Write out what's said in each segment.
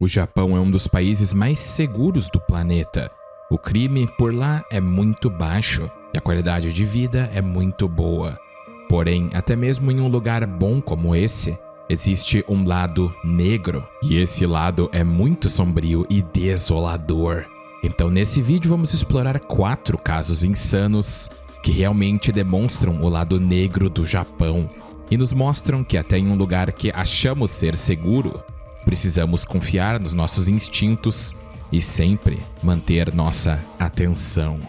O Japão é um dos países mais seguros do planeta. O crime por lá é muito baixo e a qualidade de vida é muito boa. Porém, até mesmo em um lugar bom como esse, existe um lado negro, e esse lado é muito sombrio e desolador. Então nesse vídeo vamos explorar 4 casos insanos que realmente demonstram o lado negro do Japão e nos mostram que até em um lugar que achamos ser seguro, precisamos confiar nos nossos instintos e sempre manter nossa atenção.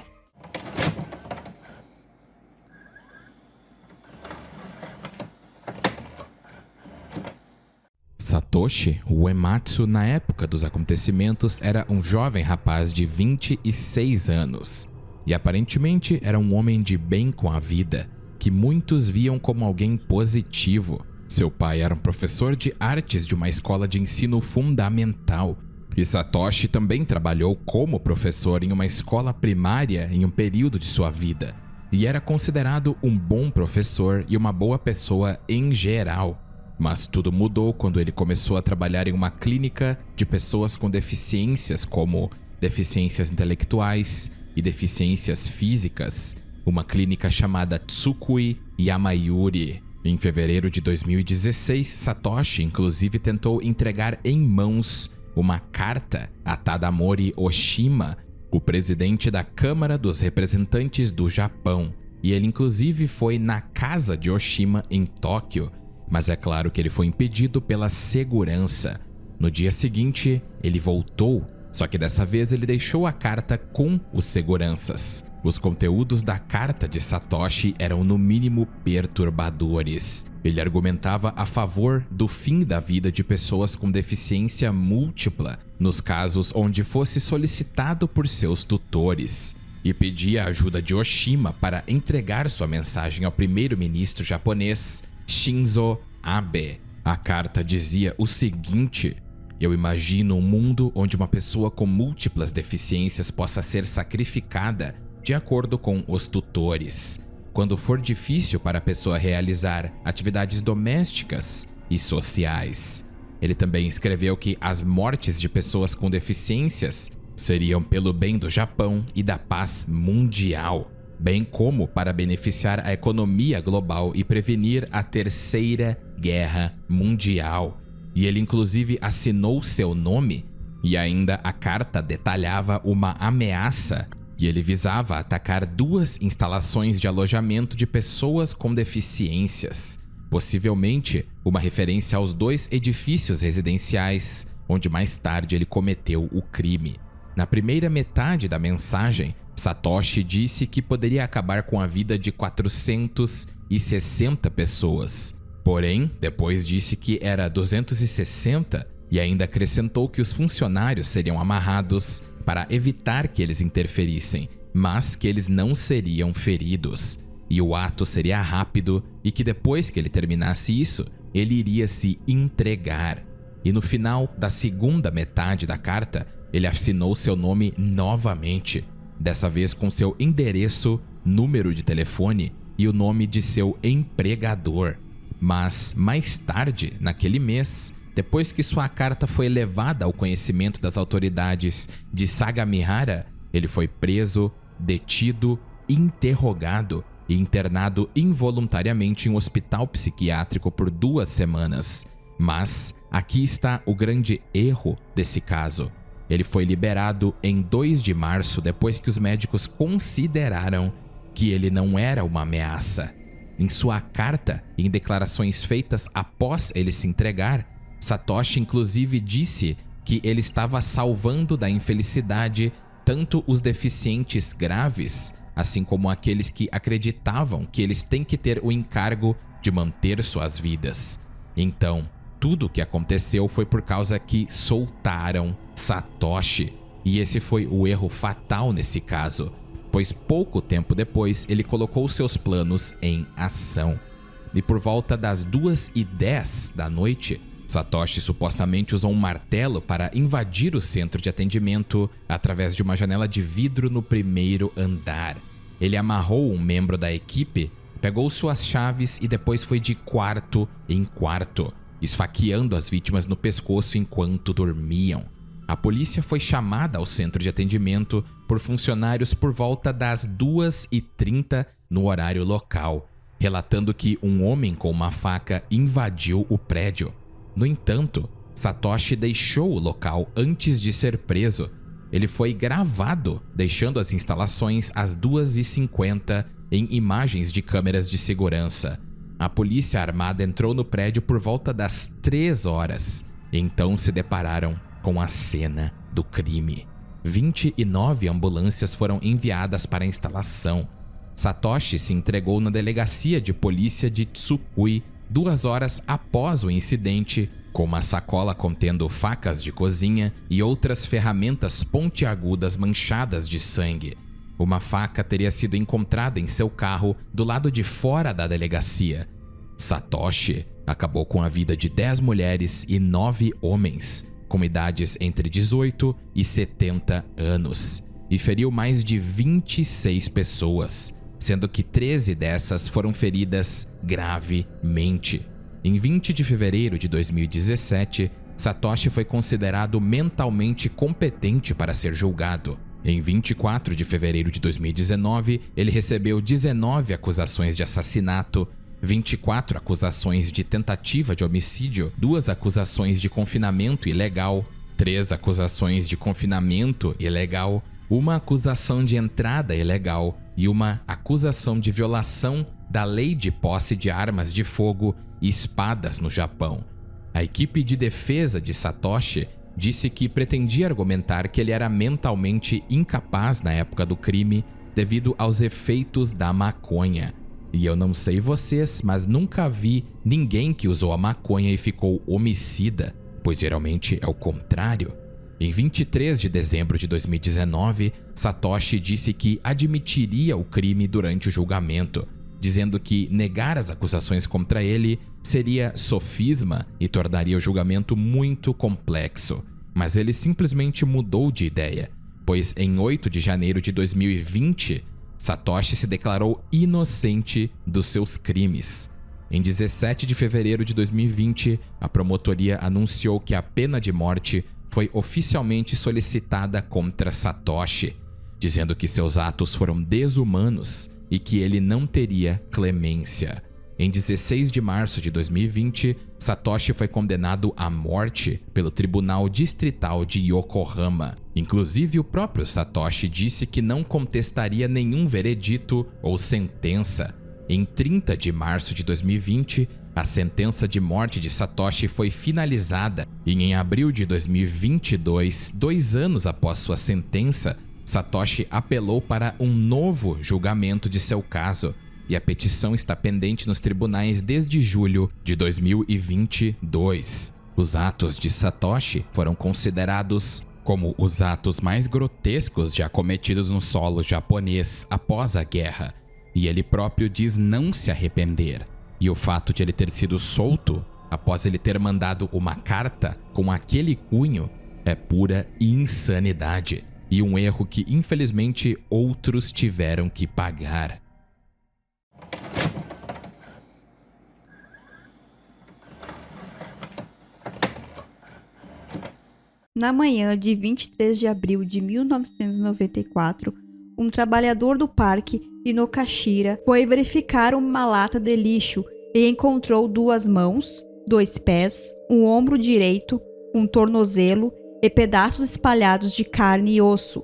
Satoshi Uematsu, na época dos acontecimentos, era um jovem rapaz de 26 anos e aparentemente era um homem de bem com a vida, que muitos viam como alguém positivo. Seu pai era um professor de artes de uma escola de ensino fundamental e Satoshi também trabalhou como professor em uma escola primária em um período de sua vida e era considerado um bom professor e uma boa pessoa em geral. Mas tudo mudou quando ele começou a trabalhar em uma clínica de pessoas com deficiências como deficiências intelectuais e deficiências físicas, uma clínica chamada Tsukui Yamayuri. Em fevereiro de 2016, Satoshi inclusive tentou entregar em mãos uma carta a Tadamori Oshima, o presidente da Câmara dos Representantes do Japão, e ele inclusive foi na casa de Oshima em Tóquio, mas é claro que ele foi impedido pela segurança. No dia seguinte, ele voltou, só que dessa vez ele deixou a carta com os seguranças. Os conteúdos da carta de Satoshi eram no mínimo perturbadores. Ele argumentava a favor do fim da vida de pessoas com deficiência múltipla, nos casos onde fosse solicitado por seus tutores, e pedia a ajuda de Oshima para entregar sua mensagem ao primeiro-ministro japonês, Shinzo Abe. A carta dizia o seguinte: "Eu imagino um mundo onde uma pessoa com múltiplas deficiências possa ser sacrificada de acordo com os tutores, quando for difícil para a pessoa realizar atividades domésticas e sociais." Ele também escreveu que as mortes de pessoas com deficiências seriam pelo bem do Japão e da paz mundial, bem como para beneficiar a economia global e prevenir a Terceira Guerra Mundial. E ele inclusive assinou seu nome, e ainda a carta detalhava uma ameaça, e ele visava atacar 2 instalações de alojamento de pessoas com deficiências, possivelmente uma referência aos 2 edifícios residenciais onde mais tarde ele cometeu o crime. Na primeira metade da mensagem, Satoshi disse que poderia acabar com a vida de 460 pessoas. Porém, depois disse que era 260 e ainda acrescentou que os funcionários seriam amarrados para evitar que eles interferissem, mas que eles não seriam feridos. E o ato seria rápido e que depois que ele terminasse isso, ele iria se entregar. E no final da segunda metade da carta, ele assinou seu nome novamente, dessa vez com seu endereço, número de telefone e o nome de seu empregador. Mas mais tarde, naquele mês, depois que sua carta foi levada ao conhecimento das autoridades de Sagamihara, ele foi preso, detido, interrogado e internado involuntariamente em um hospital psiquiátrico por 2 semanas. Mas aqui está o grande erro desse caso. Ele foi liberado em 2 de março depois que os médicos consideraram que ele não era uma ameaça. Em sua carta e em declarações feitas após ele se entregar, Satoshi inclusive disse que ele estava salvando da infelicidade tanto os deficientes graves, assim como aqueles que acreditavam que eles têm que ter o encargo de manter suas vidas. Então, tudo o que aconteceu foi por causa que soltaram Satoshi, e esse foi o erro fatal nesse caso, pois pouco tempo depois ele colocou seus planos em ação. E por volta das 2h10 da noite, Satoshi supostamente usou um martelo para invadir o centro de atendimento através de uma janela de vidro no primeiro andar. Ele amarrou um membro da equipe, pegou suas chaves e depois foi de quarto em quarto. esfaqueando as vítimas no pescoço enquanto dormiam. A polícia foi chamada ao centro de atendimento por funcionários por volta das 2h30 no horário local, relatando que um homem com uma faca invadiu o prédio. No entanto, Satoshi deixou o local antes de ser preso. Ele foi gravado deixando as instalações às 2h50 em imagens de câmeras de segurança. A polícia armada entrou no prédio por volta das 3 horas. Então se depararam com a cena do crime. 29 ambulâncias foram enviadas para a instalação. Satoshi se entregou na delegacia de polícia de Tsukui 2 horas após o incidente, com uma sacola contendo facas de cozinha e outras ferramentas pontiagudas manchadas de sangue. Uma faca teria sido encontrada em seu carro do lado de fora da delegacia. Satoshi acabou com a vida de 10 mulheres e 9 homens, com idades entre 18 e 70 anos, e feriu mais de 26 pessoas, sendo que 13 dessas foram feridas gravemente. Em 20 de fevereiro de 2017, Satoshi foi considerado mentalmente competente para ser julgado. Em 24 de fevereiro de 2019, ele recebeu 19 acusações de assassinato, 24 acusações de tentativa de homicídio, 2 acusações de confinamento ilegal, 3 acusações de confinamento ilegal, 1 acusação de entrada ilegal e 1 acusação de violação da lei de posse de armas de fogo e espadas no Japão. A equipe de defesa de Satoshi disse que pretendia argumentar que ele era mentalmente incapaz na época do crime devido aos efeitos da maconha. E eu não sei vocês, mas nunca vi ninguém que usou a maconha e ficou homicida, pois geralmente é o contrário. Em 23 de dezembro de 2019, Satoshi disse que admitiria o crime durante o julgamento, dizendo que negar as acusações contra ele seria sofisma e tornaria o julgamento muito complexo. Mas ele simplesmente mudou de ideia, pois em 8 de janeiro de 2020, Satoshi se declarou inocente dos seus crimes. Em 17 de fevereiro de 2020, a promotoria anunciou que a pena de morte foi oficialmente solicitada contra Satoshi, dizendo que seus atos foram desumanos e que ele não teria clemência. Em 16 de março de 2020, Satoshi foi condenado à morte pelo Tribunal Distrital de Yokohama. Inclusive, o próprio Satoshi disse que não contestaria nenhum veredito ou sentença. Em 30 de março de 2020, a sentença de morte de Satoshi foi finalizada e em abril de 2022, 2 anos após sua sentença, Satoshi apelou para um novo julgamento de seu caso, e a petição está pendente nos tribunais desde julho de 2022. Os atos de Satoshi foram considerados como os atos mais grotescos já cometidos no solo japonês após a guerra, e ele próprio diz não se arrepender. E o fato de ele ter sido solto após ele ter mandado uma carta com aquele cunho é pura insanidade e um erro que infelizmente outros tiveram que pagar. Na manhã de 23 de abril de 1994, um trabalhador do parque Inokashira foi verificar uma lata de lixo e encontrou 2 mãos, 2 pés, um ombro direito, um tornozelo e pedaços espalhados de carne e osso,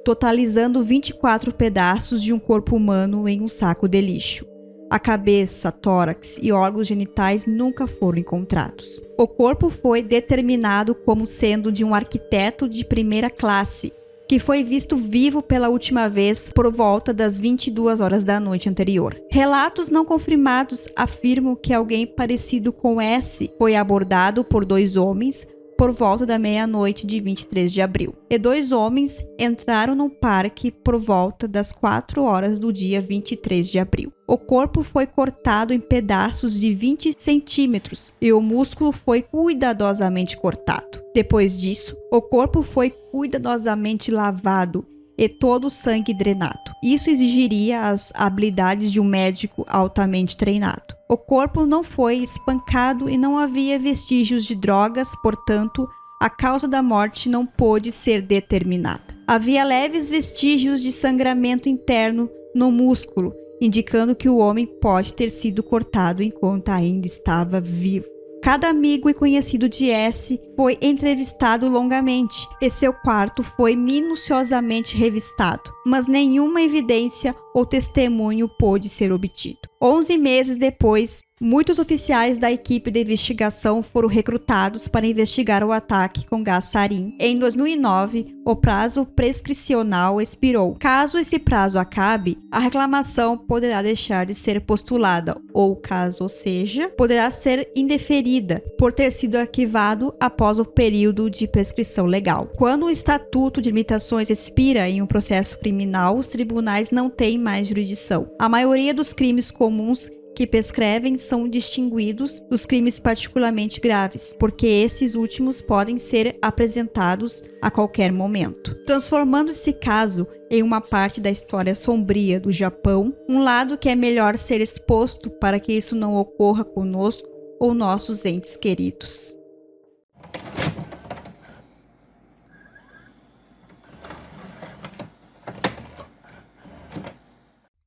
totalizando 24 pedaços de um corpo humano em um saco de lixo. A cabeça, tórax e órgãos genitais nunca foram encontrados. O corpo foi determinado como sendo de um arquiteto de primeira classe, que foi visto vivo pela última vez por volta das 22 horas da noite anterior. Relatos não confirmados afirmam que alguém parecido com S foi abordado por 2 homens por volta da meia-noite de 23 de abril. E 2 homens entraram no parque por volta das 4 horas do dia 23 de abril. O corpo foi cortado em pedaços de 20 centímetros e o músculo foi cuidadosamente cortado. Depois disso, o corpo foi cuidadosamente lavado e todo o sangue drenado. Isso exigiria as habilidades de um médico altamente treinado. O corpo não foi espancado e não havia vestígios de drogas, portanto, a causa da morte não pôde ser determinada. Havia leves vestígios de sangramento interno no músculo, indicando que o homem pode ter sido cortado enquanto ainda estava vivo. Cada amigo e conhecido de S foi entrevistado longamente e seu quarto foi minuciosamente revistado, mas nenhuma evidência ou testemunho pôde ser obtido. 11 meses depois, muitos oficiais da equipe de investigação foram recrutados para investigar o ataque com gás sarin. Em 2009, o prazo prescricional expirou. Caso esse prazo acabe, a reclamação poderá deixar de ser postulada ou, caso seja, poderá ser indeferida por ter sido arquivado após o período de prescrição legal. Quando o Estatuto de Limitações expira em um processo criminal, os tribunais não têm mais jurisdição. A maioria dos crimes comuns que prescrevem são distinguidos dos crimes particularmente graves, porque esses últimos podem ser apresentados a qualquer momento, transformando esse caso em uma parte da história sombria do Japão, um lado que é melhor ser exposto para que isso não ocorra conosco ou nossos entes queridos.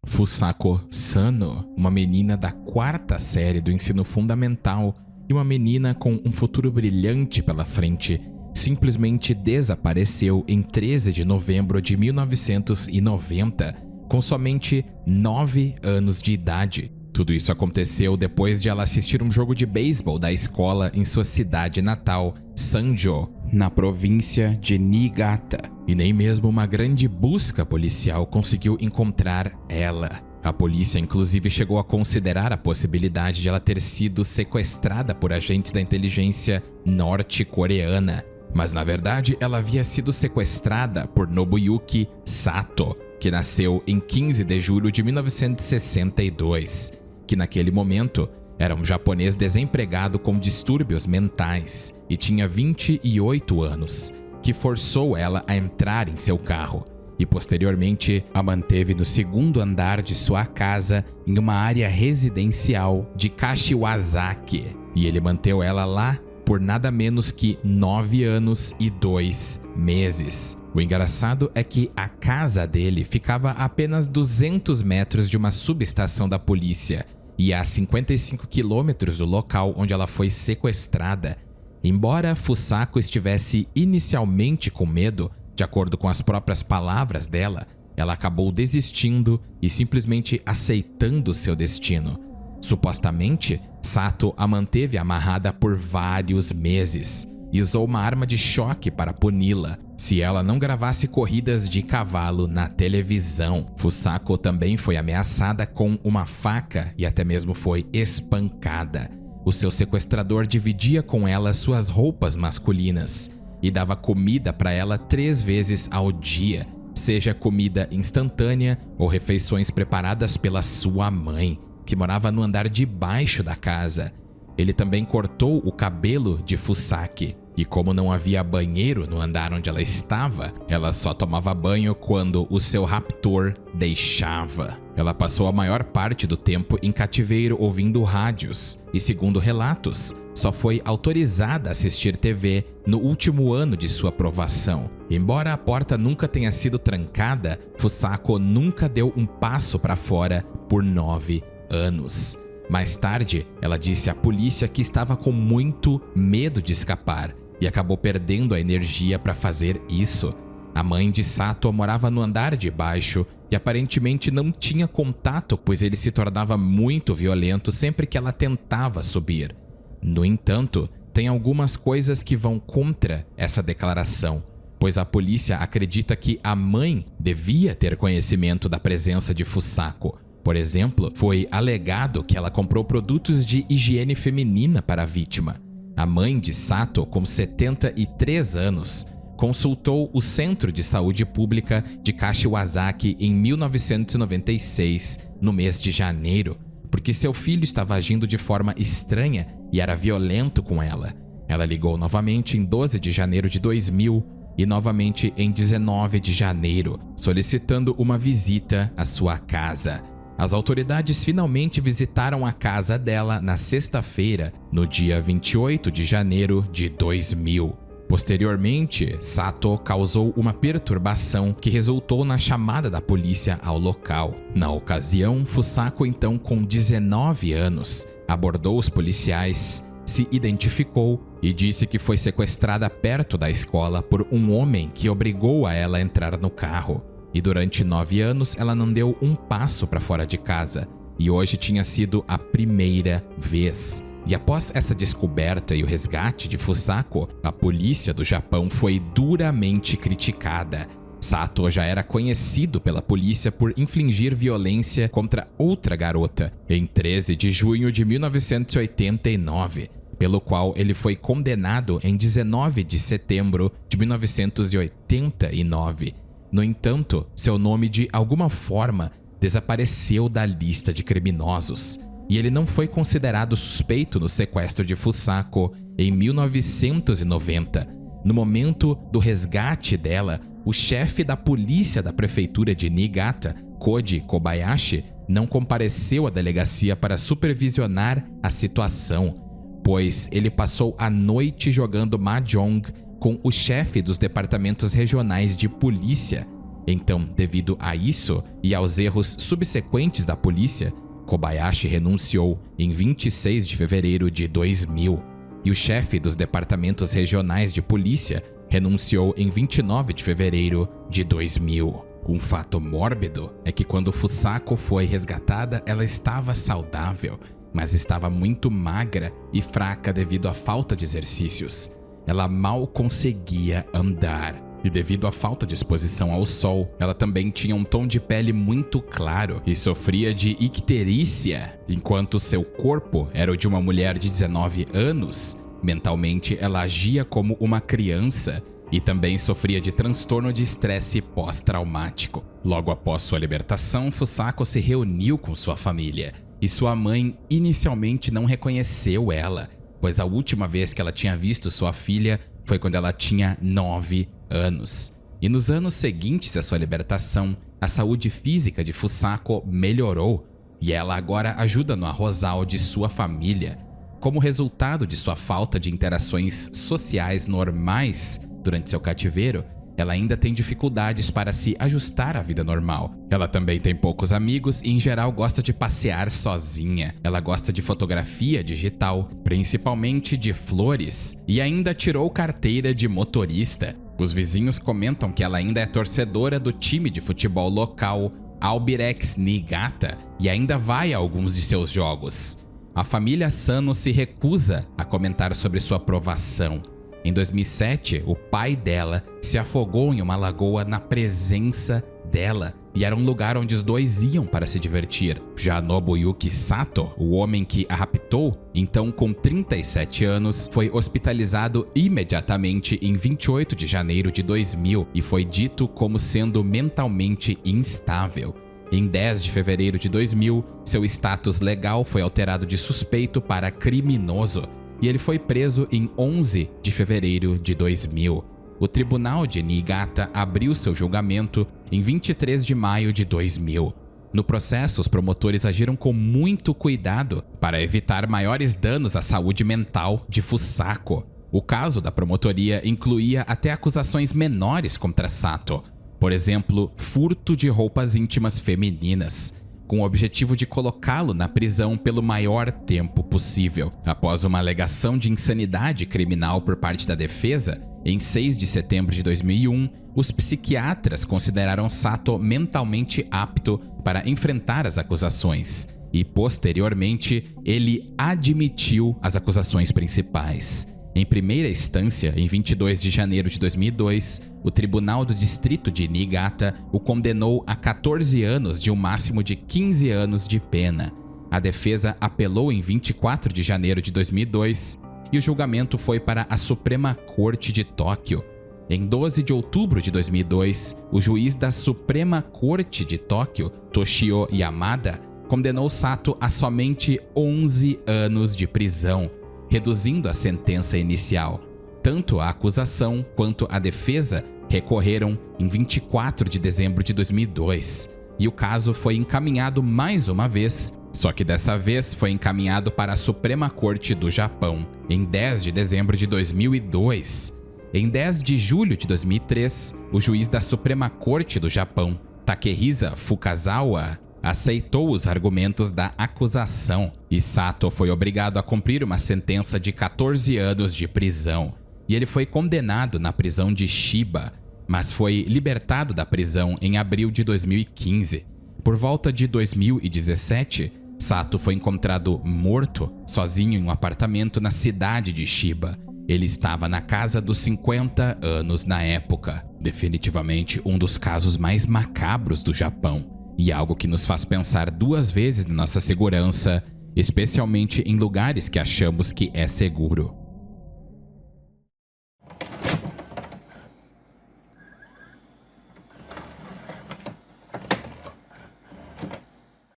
Fusako Sano, uma menina da 4ª série do ensino fundamental e uma menina com um futuro brilhante pela frente, simplesmente desapareceu em 13 de novembro de 1990, com somente 9 anos de idade. Tudo isso aconteceu depois de ela assistir um jogo de beisebol da escola em sua cidade natal, Sanjo, na província de Niigata. E nem mesmo uma grande busca policial conseguiu encontrar ela. A polícia inclusive chegou a considerar a possibilidade de ela ter sido sequestrada por agentes da inteligência norte-coreana. Mas na verdade ela havia sido sequestrada por Nobuyuki Sato, que nasceu em 15 de julho de 1962, que naquele momento era um japonês desempregado com distúrbios mentais e tinha 28 anos, que forçou ela a entrar em seu carro e posteriormente a manteve no 2º andar de sua casa em uma área residencial de Kashiwazaki, e ele manteve ela lá por nada menos que 9 anos e 2 meses. O engraçado é que a casa dele ficava a apenas 200 metros de uma subestação da polícia e a 55 quilômetros do local onde ela foi sequestrada. Embora Fusako estivesse inicialmente com medo, de acordo com as próprias palavras dela, ela acabou desistindo e simplesmente aceitando seu destino. Supostamente, Sato a manteve amarrada por vários meses e usou uma arma de choque para puni-la se ela não gravasse corridas de cavalo na televisão. Fusako também foi ameaçada com uma faca e até mesmo foi espancada. O seu sequestrador dividia com ela suas roupas masculinas e dava comida para ela 3 vezes ao dia, seja comida instantânea ou refeições preparadas pela sua mãe, que morava no andar de baixo da casa. Ele também cortou o cabelo de Fusaki, e como não havia banheiro no andar onde ela estava, ela só tomava banho quando o seu raptor deixava. Ela passou a maior parte do tempo em cativeiro ouvindo rádios e, segundo relatos, só foi autorizada a assistir TV no último ano de sua provação. Embora a porta nunca tenha sido trancada, Fusako nunca deu um passo para fora por 9 anos. Mais tarde, ela disse à polícia que estava com muito medo de escapar e acabou perdendo a energia para fazer isso. A mãe de Sato morava no andar de baixo e aparentemente não tinha contato, pois ele se tornava muito violento sempre que ela tentava subir. No entanto, tem algumas coisas que vão contra essa declaração, pois a polícia acredita que a mãe devia ter conhecimento da presença de Fusako. Por exemplo, foi alegado que ela comprou produtos de higiene feminina para a vítima. A mãe de Sato, com 73 anos, consultou o Centro de Saúde Pública de Kashiwazaki em 1996, no mês de janeiro, porque seu filho estava agindo de forma estranha e era violento com ela. Ela ligou novamente em 12 de janeiro de 2000 e novamente em 19 de janeiro, solicitando uma visita à sua casa. As autoridades finalmente visitaram a casa dela na sexta-feira, no dia 28 de janeiro de 2000. Posteriormente, Sato causou uma perturbação que resultou na chamada da polícia ao local. Na ocasião, Fusako, então com 19 anos, abordou os policiais, se identificou e disse que foi sequestrada perto da escola por um homem que obrigou a ela a entrar no carro. E durante 9 anos ela não deu um passo para fora de casa. E hoje tinha sido a primeira vez. E após essa descoberta e o resgate de Fusako, a polícia do Japão foi duramente criticada. Sato já era conhecido pela polícia por infligir violência contra outra garota em 13 de junho de 1989, pelo qual ele foi condenado em 19 de setembro de 1989. No entanto, seu nome de alguma forma desapareceu da lista de criminosos. E ele não foi considerado suspeito no sequestro de Fusako em 1990. No momento do resgate dela, o chefe da polícia da prefeitura de Niigata, Koji Kobayashi, não compareceu à delegacia para supervisionar a situação, pois ele passou a noite jogando mahjong com o chefe dos departamentos regionais de polícia. Então, devido a isso e aos erros subsequentes da polícia, Kobayashi renunciou em 26 de fevereiro de 2000 e o chefe dos departamentos regionais de polícia renunciou em 29 de fevereiro de 2000. Um fato mórbido é que quando Fusako foi resgatada, ela estava saudável, mas estava muito magra e fraca devido à falta de exercícios. Ela mal conseguia andar. E devido à falta de exposição ao sol, ela também tinha um tom de pele muito claro e sofria de icterícia, enquanto seu corpo era o de uma mulher de 19 anos. Mentalmente, ela agia como uma criança e também sofria de transtorno de estresse pós-traumático. Logo após sua libertação, Fusako se reuniu com sua família e sua mãe inicialmente não reconheceu ela, pois a última vez que ela tinha visto sua filha foi quando ela tinha 9 anos. E nos anos seguintes à sua libertação, a saúde física de Fusako melhorou e ela agora ajuda no arrozal de sua família. Como resultado de sua falta de interações sociais normais durante seu cativeiro, ela ainda tem dificuldades para se ajustar à vida normal. Ela também tem poucos amigos e, em geral, gosta de passear sozinha. Ela gosta de fotografia digital, principalmente de flores, e ainda tirou carteira de motorista. Os vizinhos comentam que ela ainda é torcedora do time de futebol local Albirex Niigata e ainda vai a alguns de seus jogos. A família Sano se recusa a comentar sobre sua provação. Em 2007, o pai dela se afogou em uma lagoa na presença dela e era um lugar onde os dois iam para se divertir. Já Nobuyuki Sato, o homem que a raptou, então com 37 anos, foi hospitalizado imediatamente em 28 de janeiro de 2000 e foi dito como sendo mentalmente instável. Em 10 de fevereiro de 2000, seu status legal foi alterado de suspeito para criminoso e ele foi preso em 11 de fevereiro de 2000. O tribunal de Niigata abriu seu julgamento em 23 de maio de 2000. No processo, os promotores agiram com muito cuidado para evitar maiores danos à saúde mental de Fusako. O caso da promotoria incluía até acusações menores contra Sato, por exemplo, furto de roupas íntimas femininas, com o objetivo de colocá-lo na prisão pelo maior tempo possível. Após uma alegação de insanidade criminal por parte da defesa, em 6 de setembro de 2001, os psiquiatras consideraram Sato mentalmente apto para enfrentar as acusações e, posteriormente, ele admitiu as acusações principais. Em primeira instância, em 22 de janeiro de 2002, o Tribunal do Distrito de Niigata o condenou a 14 anos de um máximo de 15 anos de pena. A defesa apelou em 24 de janeiro de 2002 e o julgamento foi para a Suprema Corte de Tóquio. Em 12 de outubro de 2002, o juiz da Suprema Corte de Tóquio, Toshio Yamada, condenou Sato a somente 11 anos de prisão, reduzindo a sentença inicial. Tanto a acusação quanto a defesa recorreram em 24 de dezembro de 2002, e o caso foi encaminhado mais uma vez, só que dessa vez foi encaminhado para a Suprema Corte do Japão, em 10 de dezembro de 2002. Em 10 de julho de 2003, o juiz da Suprema Corte do Japão, Takehisa Fukazawa, aceitou os argumentos da acusação e Sato foi obrigado a cumprir uma sentença de 14 anos de prisão. E ele foi condenado na prisão de Shiba, mas foi libertado da prisão em abril de 2015. Por volta de 2017, Sato foi encontrado morto, sozinho em um apartamento na cidade de Shiba. Ele estava na casa dos 50 anos na época. Definitivamente um dos casos mais macabros do Japão. E algo que nos faz pensar duas vezes na nossa segurança, especialmente em lugares que achamos que é seguro.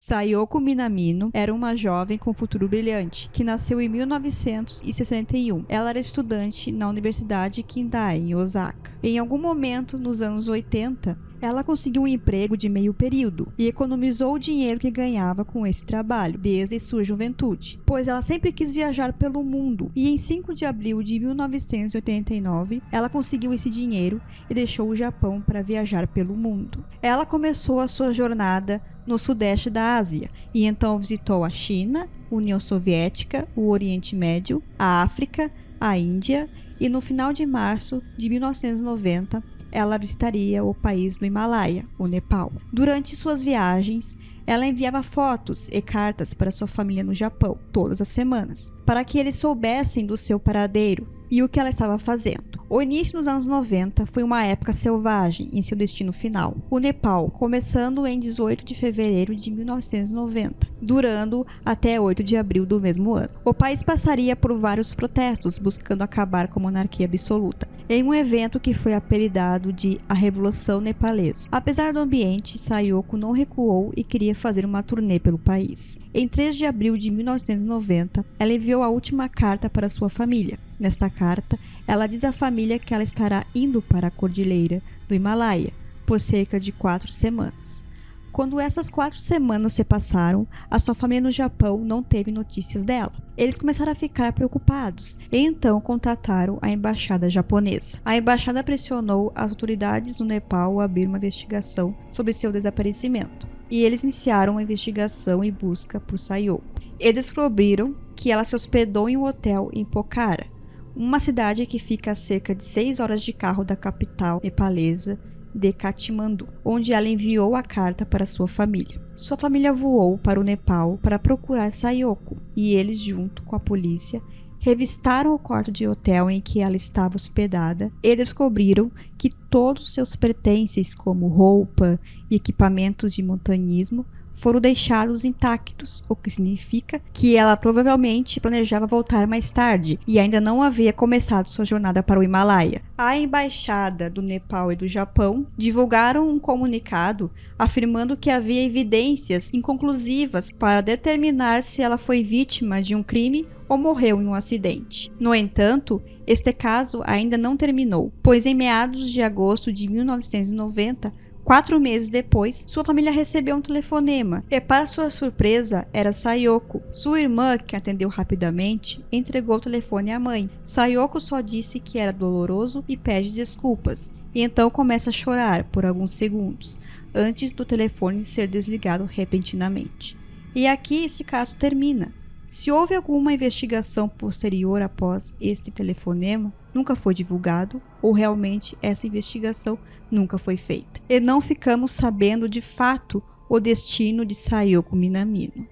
Sayoko Minamino era uma jovem com futuro brilhante, que nasceu em 1961. Ela era estudante na Universidade Kindai, em Osaka. Em algum momento, nos anos 80, ela conseguiu um emprego de meio período e economizou o dinheiro que ganhava com esse trabalho desde sua juventude, pois ela sempre quis viajar pelo mundo. E em 5 de abril de 1989, ela conseguiu esse dinheiro e deixou o Japão para viajar pelo mundo. Ela começou a sua jornada no sudeste da Ásia e então visitou a China, União Soviética, o Oriente Médio, a África, a Índia e no final de março de 1990 ela visitaria o país do Himalaia, o Nepal. Durante suas viagens, ela enviava fotos e cartas para sua família no Japão, todas as semanas, para que eles soubessem do seu paradeiro e o que ela estava fazendo. O início dos anos 90 foi uma época selvagem em seu destino final. O Nepal, começando em 18 de fevereiro de 1990, durando até 8 de abril do mesmo ano. O país passaria por vários protestos buscando acabar com a monarquia absoluta, em um evento que foi apelidado de a Revolução Nepalesa. Apesar do ambiente, Sayoko não recuou e queria fazer uma turnê pelo país. Em 3 de abril de 1990, ela enviou a última carta para sua família. Nesta carta, ela diz à família que ela estará indo para a cordilheira do Himalaia por cerca de 4 semanas. Quando essas 4 semanas se passaram, a sua família no Japão não teve notícias dela. Eles começaram a ficar preocupados e então contataram a embaixada japonesa. A embaixada pressionou as autoridades do Nepal a abrir uma investigação sobre seu desaparecimento. E eles iniciaram uma investigação e busca por Sayoko. Eles descobriram que ela se hospedou em um hotel em Pokhara, uma cidade que fica a cerca de 6 horas de carro da capital nepalesa de Katmandu, onde ela enviou a carta para sua família. Sua família voou para o Nepal para procurar Sayoko e eles, junto com a polícia, revistaram o quarto de hotel em que ela estava hospedada e descobriram que todos os seus pertences, como roupa e equipamentos de montanhismo, foram deixados intactos, o que significa que ela provavelmente planejava voltar mais tarde e ainda não havia começado sua jornada para o Himalaia. A embaixada do Nepal e do Japão divulgaram um comunicado afirmando que havia evidências inconclusivas para determinar se ela foi vítima de um crime ou morreu em um acidente. No entanto, este caso ainda não terminou, pois em meados de agosto de 1990, 4 meses depois, sua família recebeu um telefonema e, para sua surpresa, era Sayoko. Sua irmã, que atendeu rapidamente, entregou o telefone à mãe. Sayoko só disse que era doloroso e pede desculpas, e então começa a chorar por alguns segundos, antes do telefone ser desligado repentinamente. E aqui este caso termina. Se houve alguma investigação posterior após este telefonema, nunca foi divulgado, ou realmente essa investigação nunca foi feita. E não ficamos sabendo de fato o destino de Sayoko Minamino.